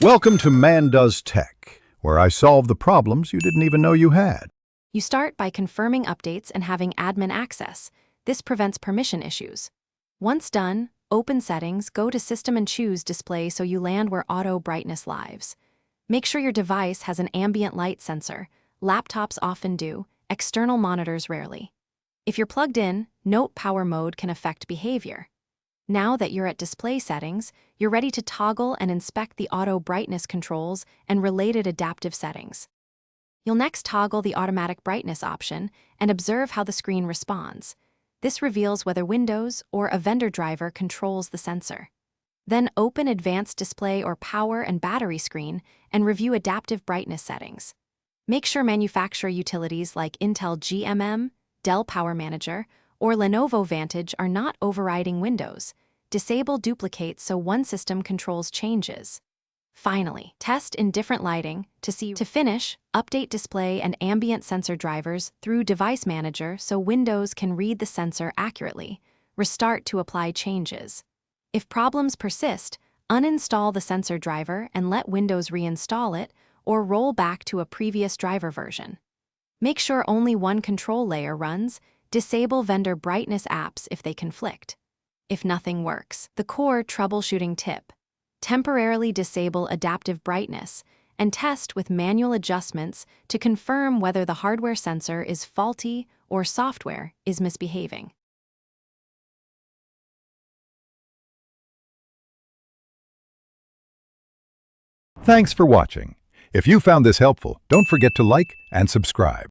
Welcome to Man Does Tech, where I solve the problems you didn't even know you had. You start by confirming updates and having admin access. This prevents permission issues. Once done, open Settings, go to System and choose Display so you land where Auto Brightness lives. Make sure your device has an ambient light sensor. Laptops often do, external monitors rarely. If you're plugged in, note power mode can affect behavior. Now that you're at Display Settings, you're ready to toggle and inspect the auto brightness controls and related adaptive settings. You'll next toggle the automatic brightness option and observe how the screen responds. This reveals whether Windows or a vendor driver controls the sensor. Then open Advanced Display or Power and Battery screen and review adaptive brightness settings. Make sure manufacturer utilities like Intel GMM, Dell Power Manager, or Lenovo Vantage are not overriding Windows. Disable duplicates so one system controls changes. Finally, test in different lighting to finish, update display and ambient sensor drivers through Device Manager so Windows can read the sensor accurately. Restart to apply changes. If problems persist, uninstall the sensor driver and let Windows reinstall it or roll back to a previous driver version. Make sure only one control layer runs. Disable vendor brightness apps if they conflict. If nothing works, the core troubleshooting tip. Temporarily disable adaptive brightness and test with manual adjustments to confirm whether the hardware sensor is faulty or software is misbehaving. Thanks for watching. If you found this helpful, don't forget to like and subscribe.